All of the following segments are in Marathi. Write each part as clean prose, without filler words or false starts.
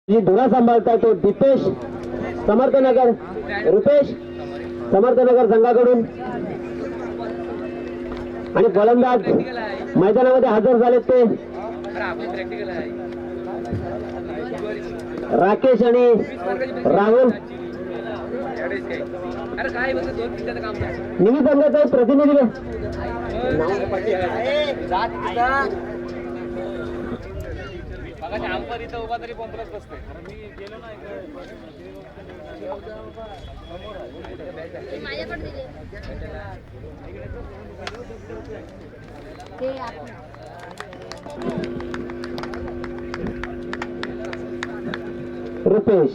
जी धुरा सांभाळताय तो दीपेश समर्थनगर, रुपेश समर्थनगर संघाकडून आणि फलंदाज मैदानामध्ये हजर झाले ते राकेश आणि राहुल. निमी संघाचे प्रतिनिधी अंपर इथं उभा तरी पंपरात बसते. रुपेश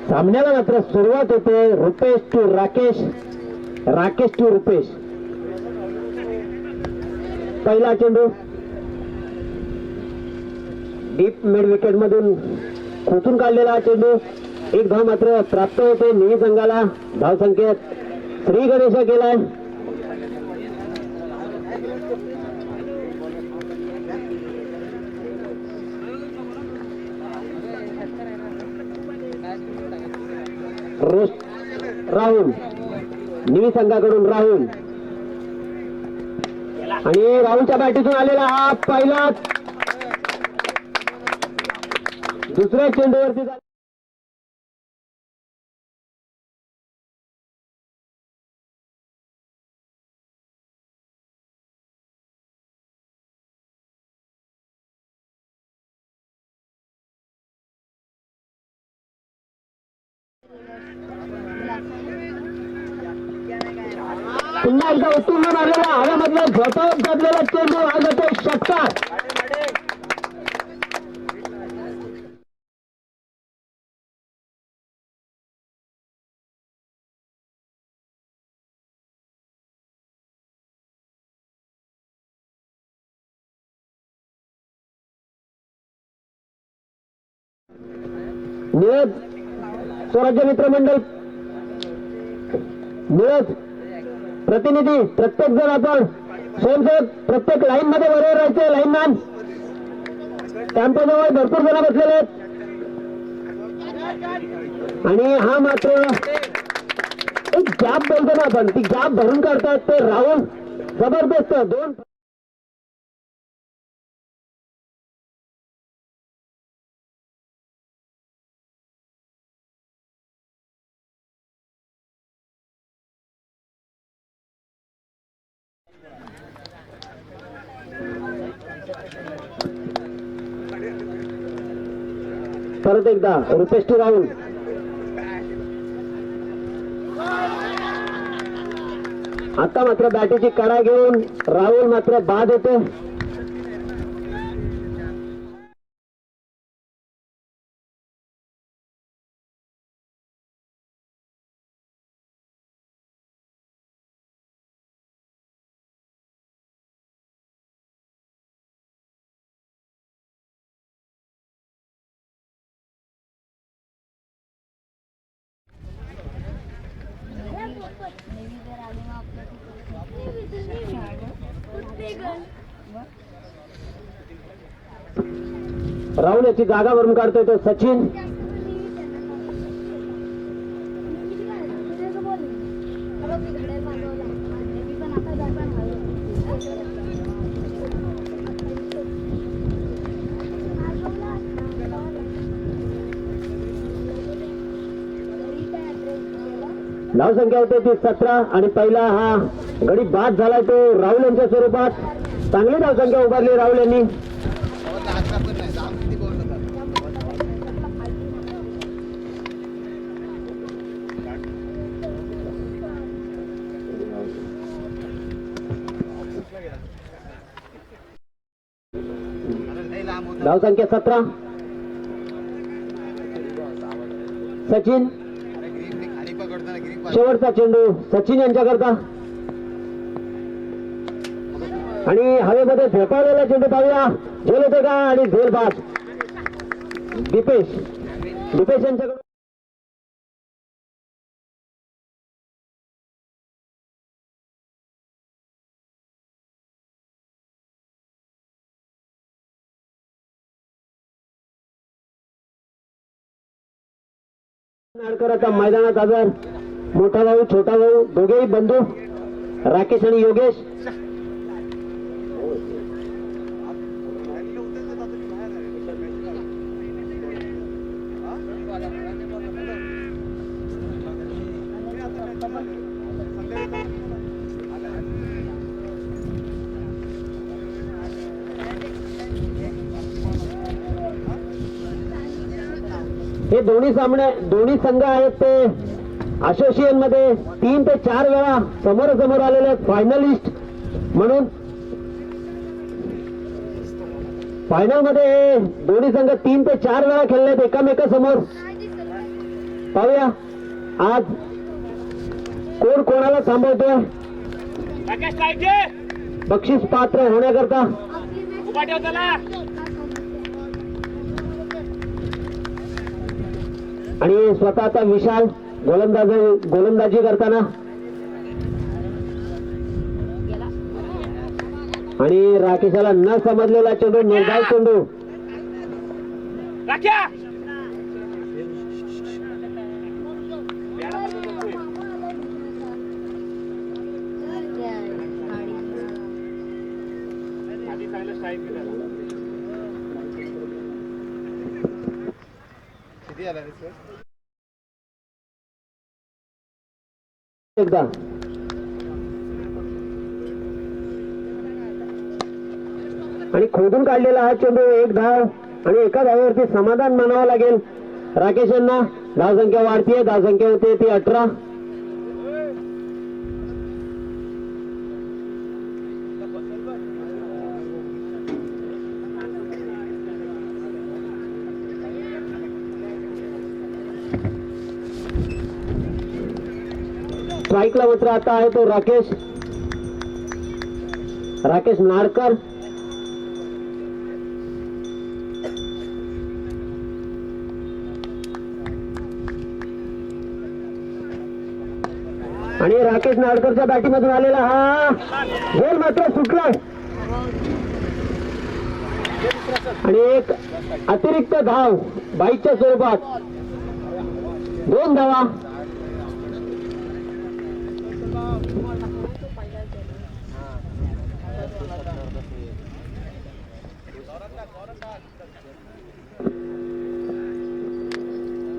सामन्याला मात्र सुरुवात होते. Rupesh to Rakesh, Rakesh to Rupesh. पहिला चेंडू डीप मिड विकेट मधून खोचून काढलेला चेंडू. एक धाव मात्र प्राप्त होते निळी संघाला. धाव संकेत श्री गणेश केलाय. राहुल निळी संघाकडून राहुल आणि राहुलच्या बॅटीतून आलेला हा पहिला दुसऱ्या चेंडूवरती पुन्हा एकदा उत्तुंग मारलेला हव्यामधला झोपावत घातलेला चेंडू हा जातो षटकार. निळज स्वराज्य मित्रमंडळ निळज प्रतिनिधी प्रत्येक जण आपण स्वयंसेवक प्रत्येक लाईन मध्ये बरोबर राहायचे. लाईनमॅन कॅम्पजवळ भरपूर जण बसलेले आहेत आणि हा मात्र एक गॅप बोलतो ना आपण, ती गॅप भरून काढतायत ते राहुल. जबरदस्त दोन परत एकदा रुपेश टू राहुल. आता मात्र बॅटीची कडा घेऊन राहुल मात्र बाद होतो. राहुल याची जागा भरून काढतोय तो सचिन. धाव संख्या होते ती 17 आणि पहिला हा गडी बाद झालाय तो राहुल यांच्या स्वरूपात. चांगली धाव संख्या उभारली राहुल यांनी. धाव संख्या 17 सचिन. शेवटचा चेंडू सचिन यांच्याकरता आणि हवेमध्ये फेकावलेला चेंडू पाहूया झेल होते का आणि झेल बाद. दीपेश यांच्याकडून नाडकर आता मैदानात हजर. मोठा भाऊ छोटा भाऊ दोघेही बंधू राकेश आणि योगेश. हे दोन्ही संघ आहेत ते असोसिएशन मध्ये 3 ते 4 वेळा समोरासमोर आलेले फायनलिस्ट म्हणून. फायनल मध्ये हे दोन्ही संघ 3 ते 4 वेळा खेळलेत एकामेकासमोर. पाहूया आज कोण कोणाला थांबवतोय बक्षीस पात्र होण्याकरता. आणि स्वतः आता विशाल गोलंदाजी करताना. आणि राकेशाला न समजलेला चेंडू, निर्धाव चेंडू. एकदा आणि खोदून काढलेला हा चेंडू. 1 धाव आणि एका धावेवरती समाधान मानावं लागेल राकेश यांना. धावसंख्या वाढतीये, धावसंख्या होते ती 18. स्ट्राईकला मात्र आता आहे तो राकेश नाडकर. आणि राकेश नाडकरच्या बॅटिंगमधून आलेला हा गोल मात्र सुटलाय. आणि एक अतिरिक्त धाव बाईकच्या स्वरूपात. 2 धावा.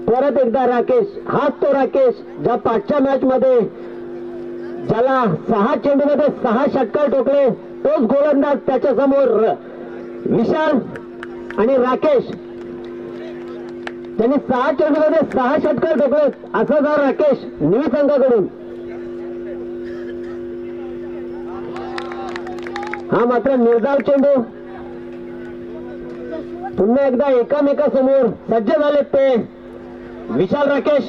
परत एकदा राकेश, हाच तो राकेश ज्या 5च्या मॅच मध्ये ज्याला 6 चेंडूमध्ये 6 षटकार ठोकले. तोच गोलंदाज त्याच्या समोर विशाल आणि राकेश. त्यांनी 6 चेंडूमध्ये 6 षटकार ठोकले. असा जा राकेश निळी संघाकडून. हा मात्र निर्धाव चेंडू. पुन्हा एकदा एकामेकासमोर सज्ज झालेत ते विशाल राकेश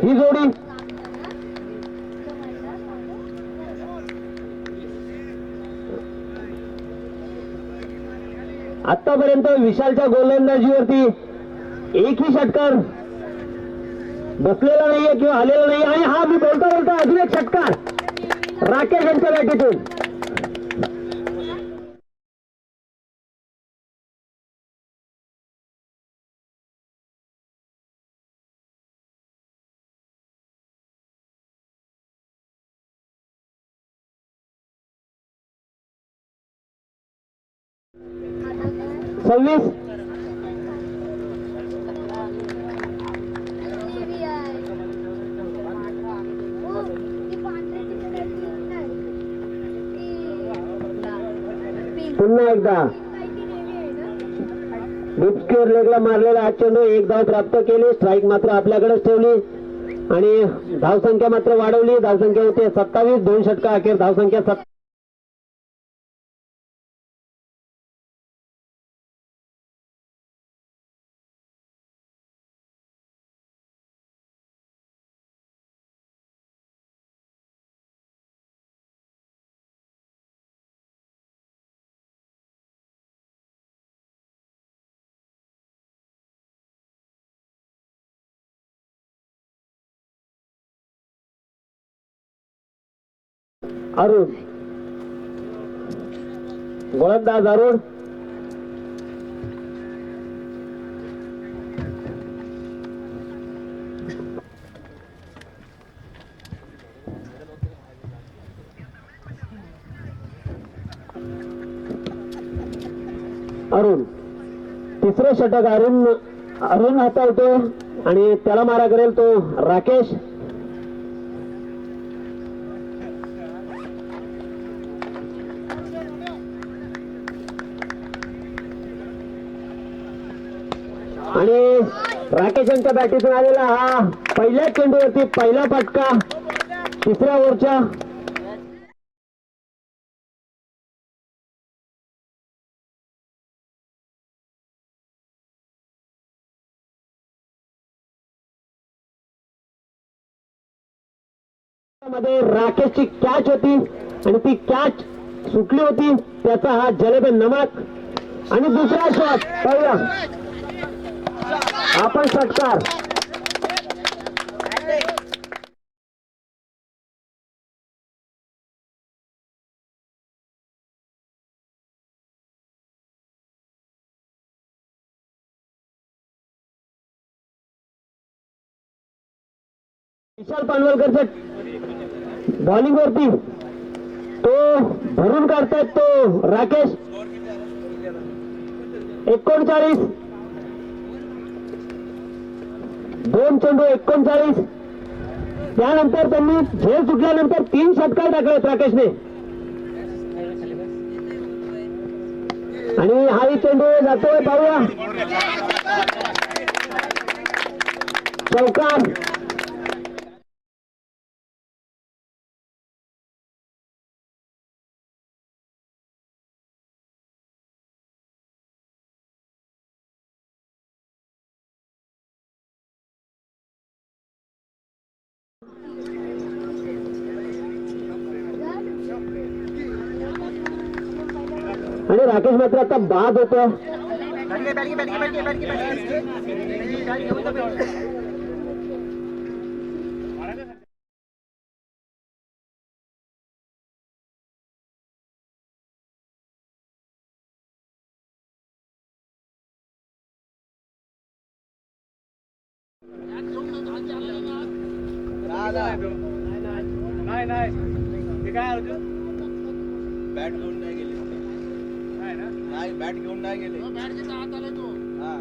ही जोडी. आतापर्यंत विशालच्या गोलंदाजीवरती एकही षटकार बसलेला नाहीये किंवा आलेला नाही. आणि हा मी बोलता अजून एक षटकार राकेश यांच्या बॅटीतून. सव्वीस. पुन्हा एकदा डिप्स्क्युअर लेगला मारलेला हा चेंडू. 1 धाव प्राप्त केली. स्ट्राईक मात्र आपल्याकडेच ठेवली आणि धावसंख्या मात्र वाढवली. धावसंख्या होते 27. 2 षटका अखेर धावसंख्या 7. अरुण गोलंदाज अरुण. अरुण. तिसरे षटक अरुण हाताळतो आणि त्याला मारा करेल तो राकेश. आणि राकेश यांच्या बॅटीतून आलेला हा पहिल्या चेंडूवरती पहिला फटका तिसऱ्या ओव्हरच्या. मध्ये राकेशची कॅच होती आणि ती कॅच सुटली होती. त्याचा हा जलेबे नमक आणि दुसरा शॉट पाहूया आपण. षटकार विशाल पानवलकरच्या बॉलिंग वरती तो भरून काढतायत तो राकेश. 39 2 चेंडू 39. त्यानंतर त्यांनी झेल सुटल्यानंतर 3 षटकार टाकलेत राकेशने आणि हाही चेंडू जातोय पाहूया चौकार. आणि राकेश मात्र आता बाद होतो. नाही ते काय अर्जुन बॅट घेऊन नाही गेले. नाही ना. नाही बॅट घेऊन नाही गेले. हा.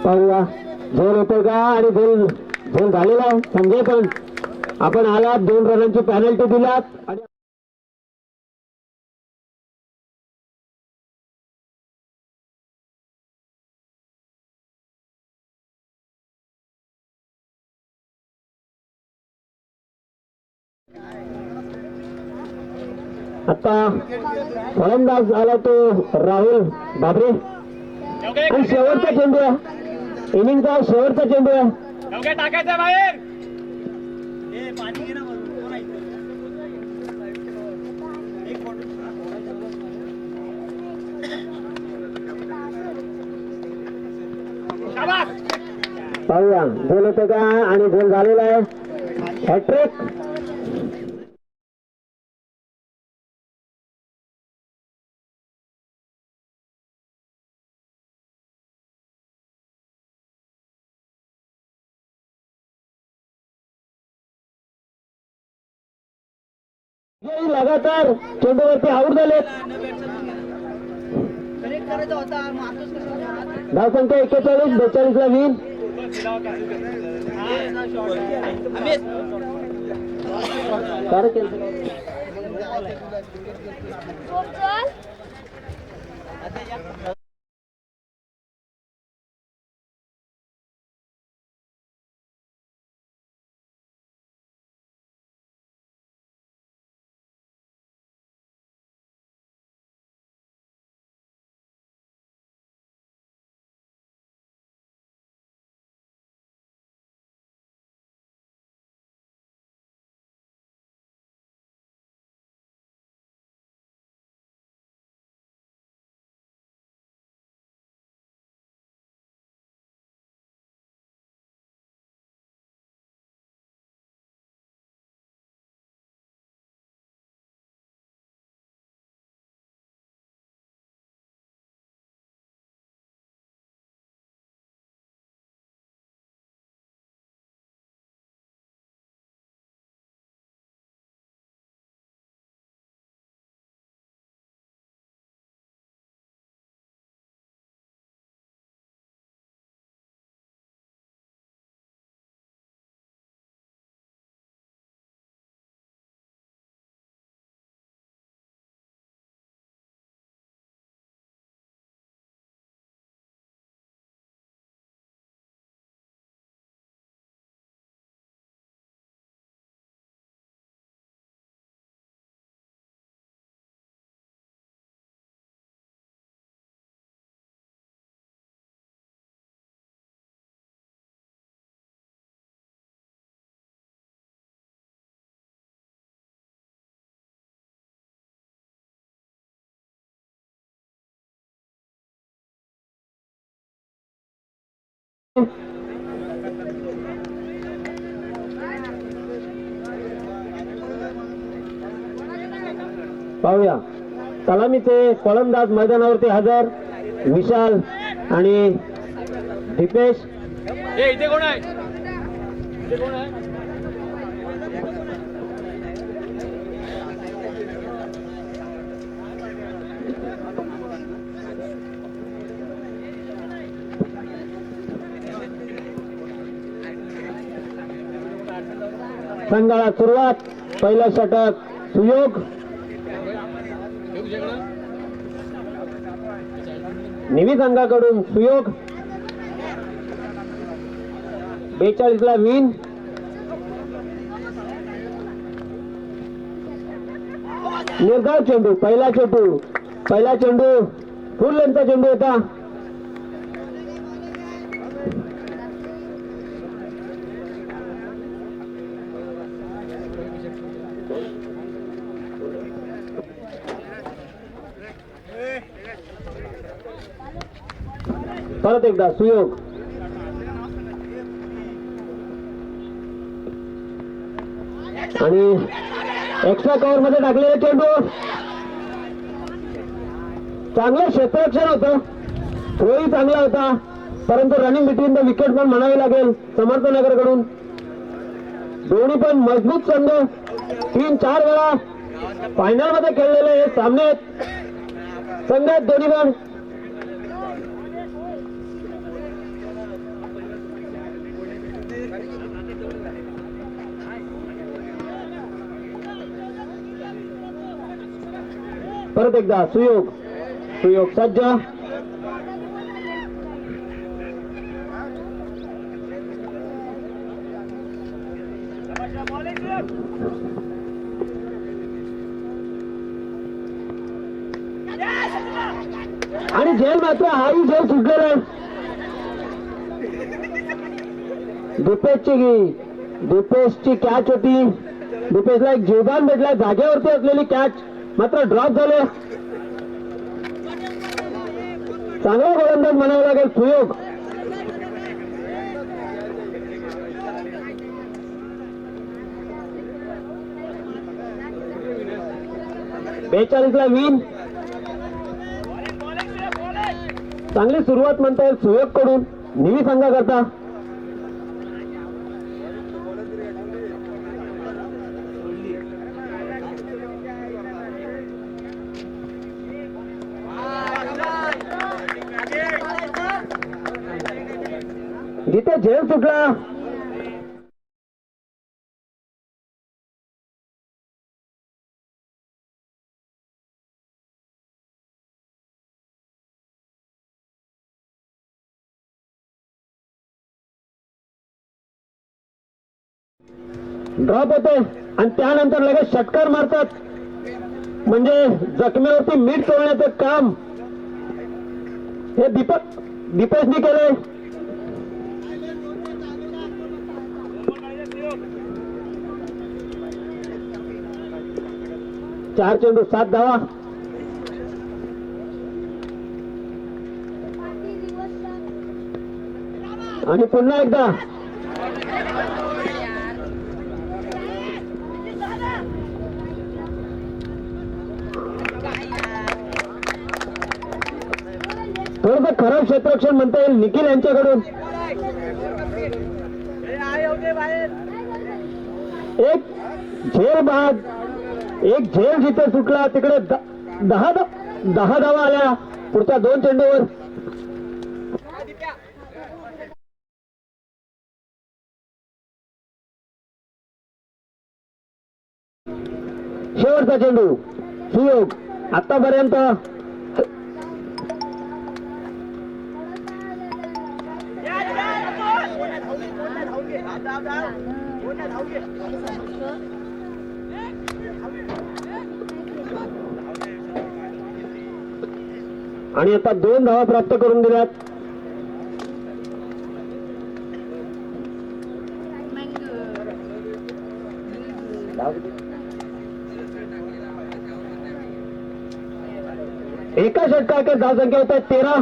पाहूया झोल होतो का. आणि झोल झालेला आहे संजय. पण आपण आलात 2 रनांची पॅनल्टी दिलात आणि आता फलंदाज आला तो राहुल बाबरे. आणि शेवटचा चेंडू आहे इनिंगचा शेवटचा चेंडू आहे. टाकायचं बाहेर. पाहूया झोल होतं का. आणि झोल झालेला आहे हॅट्रिक. लगातार चेंडूवरती आऊट झाले. धावसंख्या 41 42 ला विन. पाहूया सलामीचे फलंदाज मैदानावरती हजर विशाल आणि दीपेश. ए इथे कोण आहे इथे कोण आहे संघाला सुरुवात. पहिला षटक सुयोग. निवी संघाकडून सुयोग. 42 ला विन. निर्धाव चेंडू. पहिला चेंडू फुल लेंथचा चेंडू होता. परत एकदा सुयोग. आणि एक्स्ट्रा कव्हर मध्ये टाकलेला चेंडू. चांगलं क्षेत्ररक्षण होतं. थ्रोही चांगला होता, परंतु रनिंग बिटवीन द विकेट पण म्हणावी लागेल समर्थनगरकडून. दोन्ही पण मजबूत संघ 3-4 वेळा फायनल मध्ये खेळलेले हे सामने संघ आहेत दोन्ही पण. परत एकदा सुयोग सज्ज. आणि झेल मात्र हाही झेल सुटलेला आहे. दीपेशची कॅच होती. दीपेशला एक जीवदान भेटला. जागेवरती असलेली कॅच मात्र ड्रॉप झाले. चांगला गोलंदाज म्हणावं लागेल सुयोग. ला विन. चांगली सुरुवात म्हणता येईल सुयोग कडून निवी संघाकरता. जिथे झेल सुटला ड्रॉप होते आणि त्यानंतर लगेच षटकार मारतात. म्हणजे जखमेवरती मीठ चोळण्याचं काम हे दीपेशनी केलंय. 4 चेंडू 7 धावा. आणि पुन्हा एकदा थोडंसं खराब क्षेत्ररक्षण म्हणता येईल निखिल यांच्याकडून. एक झेल बाद. एक झेल जिथे सुटला तिकडे 10 धावा आल्या पुढच्या 2 चेंडूवर. शेवटचा चेंडू सुयोग. आतापर्यंत आणि आता 2 धावा प्राप्त करून दिल्यात. एका षटकात धाव संख्या होत आहे 13.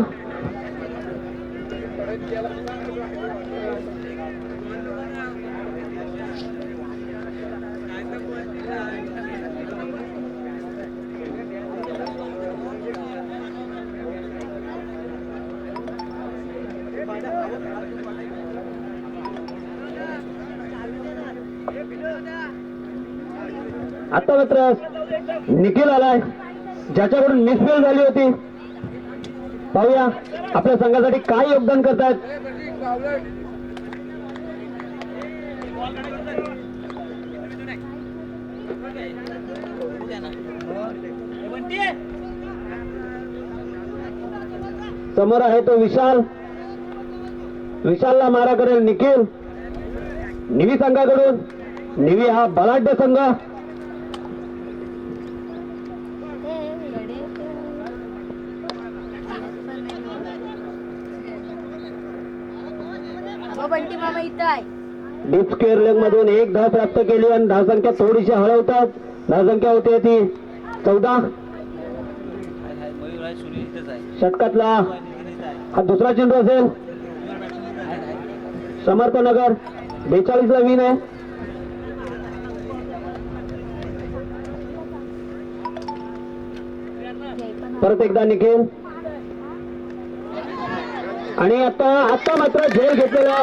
आता मात्र निखिल आलाय, ज्याच्याकडून मिसफील झाली होती. पाहूया आपल्या संघासाठी काय योगदान करतात. समोर आहे तो विशाल. विशालला मारा करेल निखिल. निवी संघाकडून. निवी हा बलाढ्य संघ. बंटी मामा इथं आहे. डीप स्क्वेअर लेग मधून एक धाव प्राप्त केली आणि धावसंख्या थोडीशी हळवतात. धावसंख्या होते ती 14. मयूर आहे, सूर्य इथेच आहे. षटकातला नितीन इथं आहे. हा दुसरा चेंडू असेल. समर्थनगर 42 ला विन आहे. परत एकदा निखिल. आणि आता मात्र झेल घेतलेला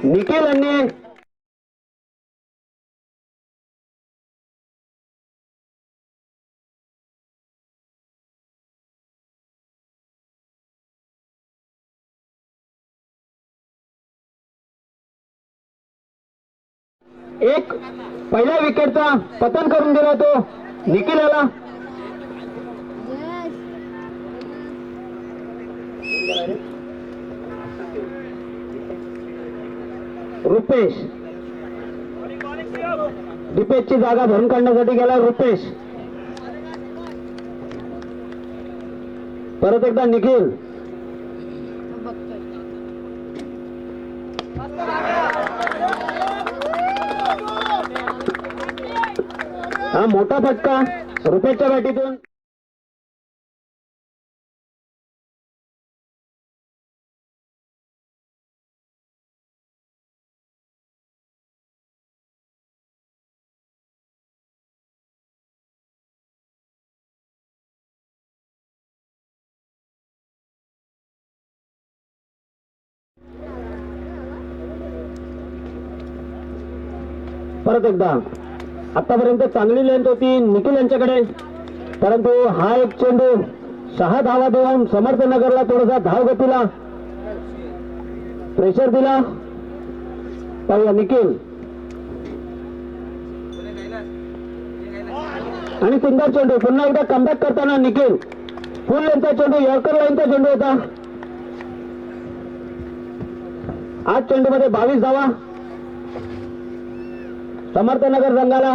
निखिल यांनी. एक पहिल्या विकेटचा पतन करून दिला तो निखिल याला. रुपेश दीपेशची जागा भरून काढण्यासाठी गेला रुपेश. परत एकदा निखिल. हा मोठा फटका रुपेशच्या बॅटीतून. परत एकदा आतापर्यंत चांगली लेंथ होती निखिल यांच्याकडे, परंतु हा एक चेंडू 6 धावा देऊन समर्थनगरला थोडासा धावगतीला प्रेशर दिला. पाहूया निखिल. आणि सुंदर चेंडू पुन्हा एकदा कमबॅक करताना निखिल. फुल लेंथचा चेंडू यॉर्कर लाईनचा चेंडू होता. आज चेंडूमध्ये 22 धावा समर्थनगर संघाला.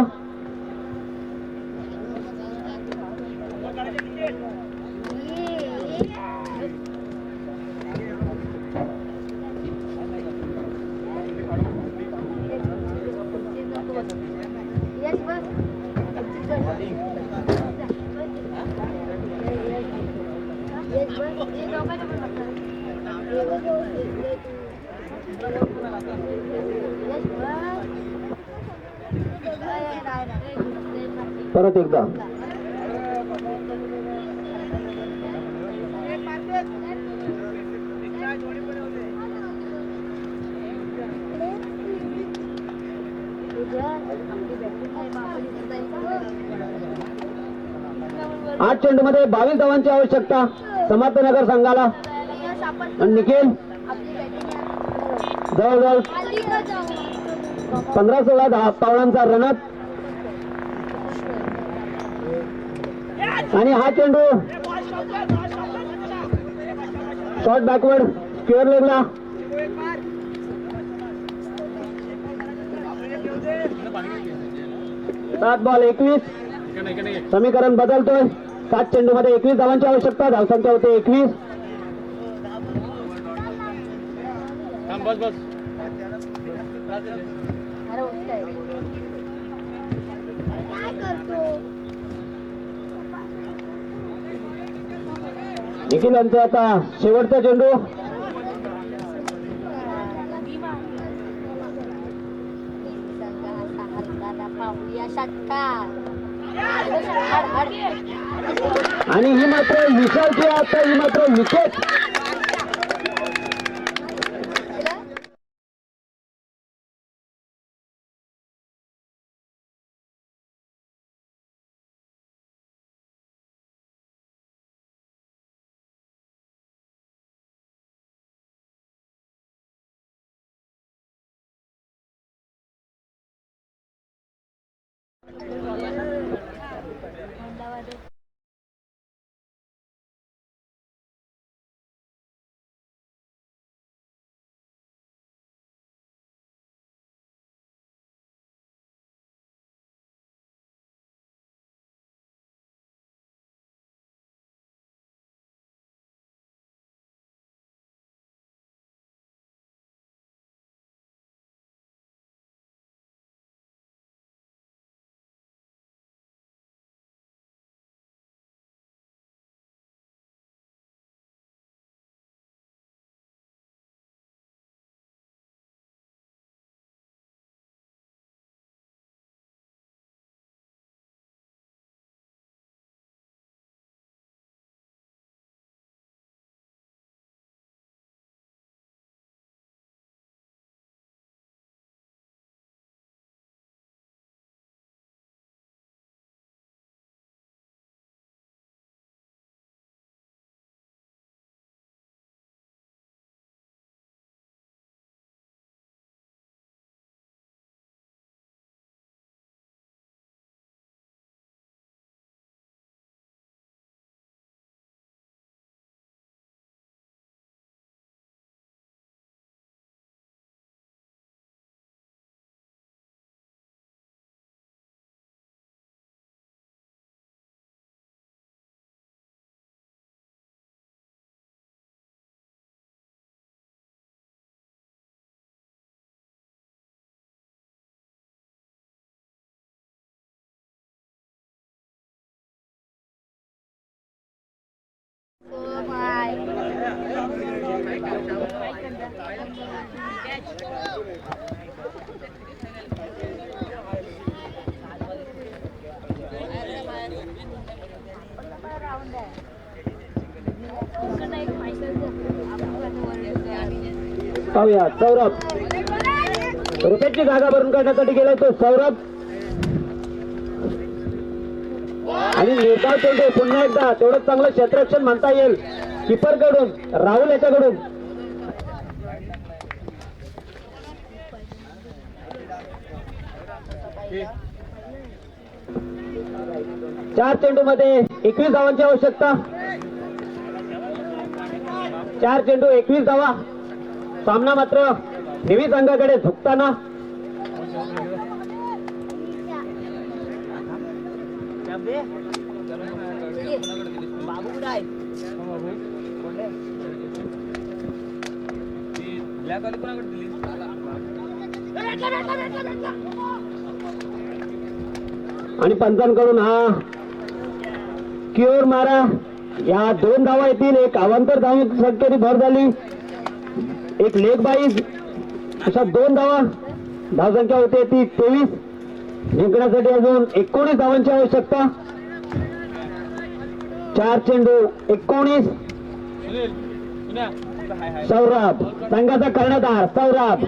परत एकदा आज चेंडूमध्ये 22 धावांची आवश्यकता समर्थनगर संघाला. आणि निखिल जवळजवळ 15-16 पावलांचा रनअप. आणि हा चेंडू शॉर्ट बॅकवर्ड स्क्वेअर लेगला. सात बॉल 21. समीकरण बदलतोय. 7 चेंडूमध्ये 21 धावांची आवश्यकता. धावसंख्या होते 21. बस निखिल यांचा आता शेवटचा चेंडू. षटकार आणि ही मात्र विशालची आता ही मात्र विकेट. पाहूया सौरभ रुपयाची जागा भरून काढण्यासाठी गेलाय तो सौरभ. आणि निर्धाव चेंडू पुन्हा एकदा तेवढं चांगलं क्षेत्ररक्षण म्हणता येईल किपर कडून राहुल याच्याकडून. चार चेंडू मध्ये 21 धावांची आवश्यकता. 4 चेंडू 21 धावा. सामना मात्र नेव्ही संघाकडे झुकताना. आणि पंचांकडून हा क्यूर मारा. या 2 धावा येतील. एक अवांतर धावसंख्येने भर झाली. एक लेग बाईज अशा 2 धावा. धावसंख्या होते ती 23. जिंकण्यासाठी अजून 19 धावांची आवश्यकता. 4 चेंडू 19. सौरभ संघाचा कर्णधार सौरभ.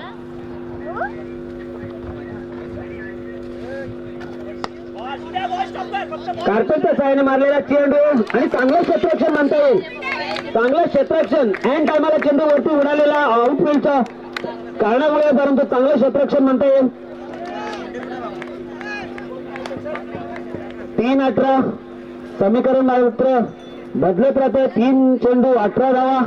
कार्पेटच्या साहाय्याने मारलेला चेंडू आणि चांगलं क्षेत्ररक्षण म्हणता येईल. चांगलं क्षेत्ररक्षण एंड टायमाला चेंडू वरती उडालेला आउटफील्डच्या कारणामुळे परंतु चांगलं क्षेत्ररक्षण म्हणता येईल. 3-18 समीकरण मात्र बदलत राहते. 3 चेंडू 18 धावा.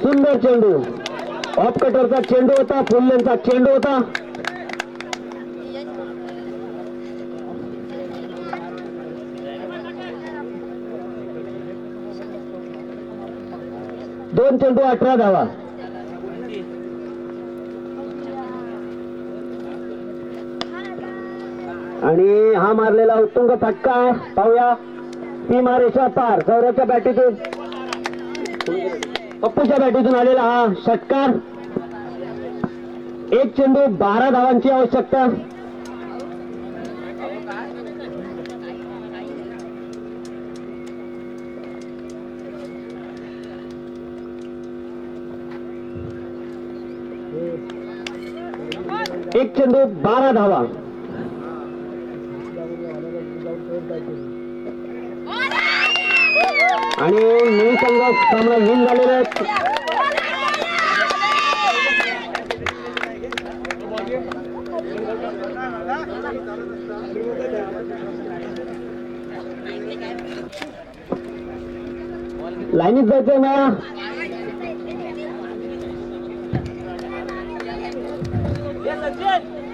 सुंदर चेंडू. ऑफ कटरचा चेंडू होता. फुल लेनचा चेंडू होता. दोन चेंडू 18 धावा. आणि हा मारलेला उत्तुंग फटका आहे. पाहूया सीमारेषा पार. सौरभच्या बॅटीतून पप्पूच्या बॅटीतून आलेला हा षटकार. एक चेंडू 12 धावांची आवश्यकता. एक चेंडू 12 धावा. आणि नवीन संघ सामना विन झालेले आहेत. लाईनीत जायचंय ना. ये सचिन